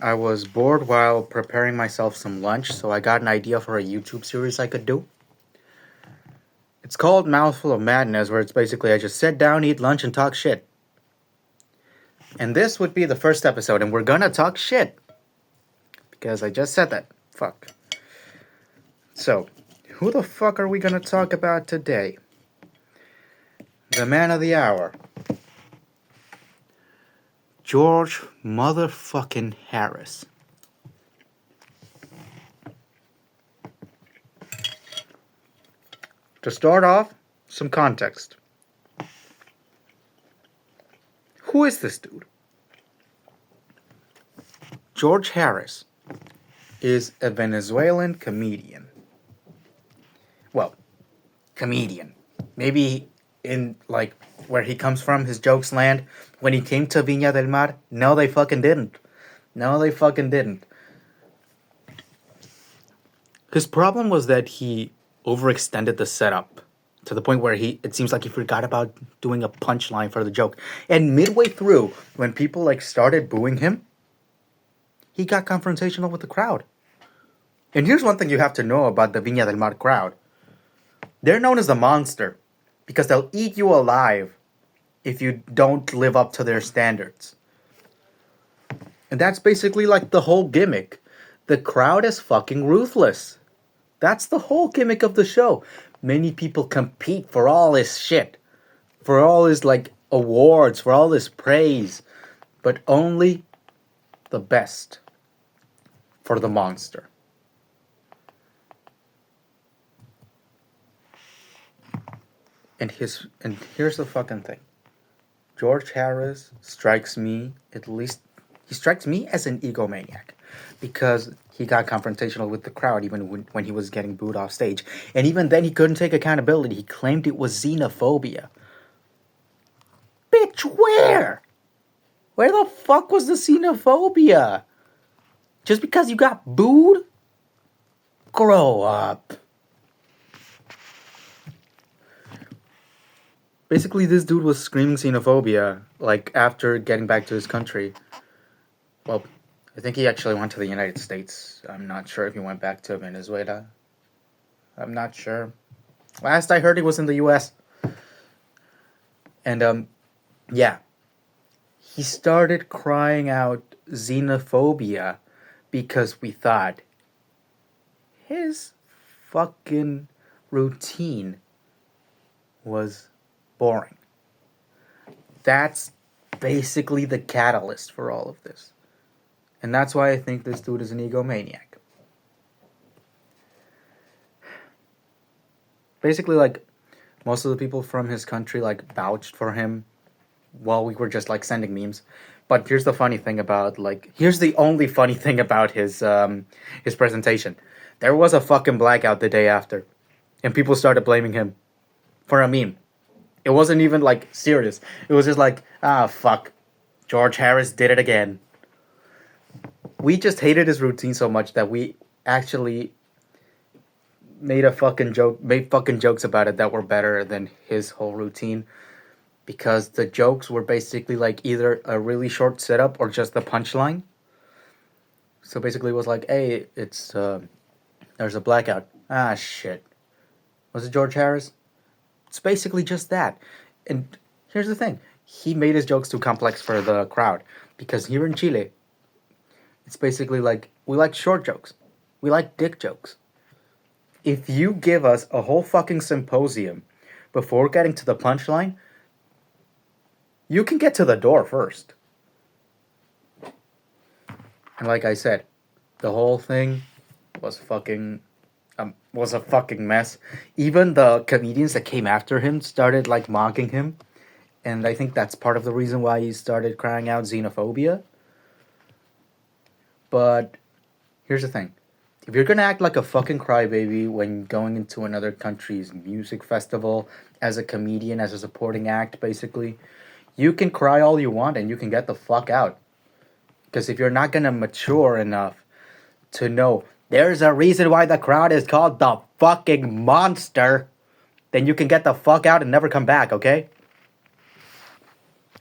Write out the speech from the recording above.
I was bored while preparing myself some lunch, so I got an idea for a YouTube series I could do. It's called Mouthful of Madness, where it's basically I just sit down, eat lunch, and talk shit. And this would be the first episode, and we're gonna talk shit. Because I just said that. Fuck. So, who the fuck are we gonna talk about today? The man of the hour. George motherfucking Harris. To start off, some context. Who is this dude? George Harris is a Venezuelan comedian. Well, comedian. Maybe in, like, where he comes from, his jokes land. When he came to Viña del Mar, no, they fucking didn't. No, they fucking didn't. His problem was that he overextended the setup to the point where it seems like he forgot about doing a punchline for the joke. And midway through, when people, started booing him, he got confrontational with the crowd. And here's one thing you have to know about the Viña del Mar crowd. They're known as the monster because they'll eat you alive if you don't live up to their standards. And that's basically like the whole gimmick. The crowd is fucking ruthless. That's the whole gimmick of the show. Many people compete for all this shit. For all this, awards, for all this praise. But only the best for the monster. And here's the fucking thing. George Harris strikes me as an egomaniac. Because he got confrontational with the crowd even when he was getting booed off stage. And even then he couldn't take accountability. He claimed it was xenophobia. Bitch, where? Where the fuck was the xenophobia? Just because you got booed? Grow up. Basically, this dude was screaming xenophobia, after getting back to his country. Well, I think he actually went to the United States. I'm not sure if he went back to Venezuela. I'm not sure. Last I heard, he was in the U.S. And, yeah. He started crying out xenophobia because we thought his fucking routine was boring. That's basically the catalyst for all of this. And that's why I think this dude is an egomaniac. Basically, most of the people from his country, vouched for him while we were just, sending memes. But here's the funny thing about, here's the only funny thing about his presentation. There was a fucking blackout the day after. And people started blaming him for a meme. It wasn't even, serious. It was just fuck. George Harris did it again. We just hated his routine so much that we actually made fucking jokes about it that were better than his whole routine. Because the jokes were basically, either a really short setup or just the punchline. So basically it was hey, it's, there's a blackout. Ah, shit. Was it George Harris? It's basically just that. And here's the thing. He made his jokes too complex for the crowd. Because here in Chile, it's basically we like short jokes. We like dick jokes. If you give us a whole fucking symposium before getting to the punchline, you can get to the door first. And like I said, the whole thing was a fucking mess. Even the comedians that came after him started mocking him. And I think that's part of the reason why he started crying out xenophobia. But here's the thing. If you're gonna act like a fucking crybaby when going into another country's music festival as a comedian, as a supporting act, basically, you can cry all you want and you can get the fuck out. Because if you're not gonna mature enough to know there's a reason why the crowd is called the fucking monster, then you can get the fuck out and never come back, okay?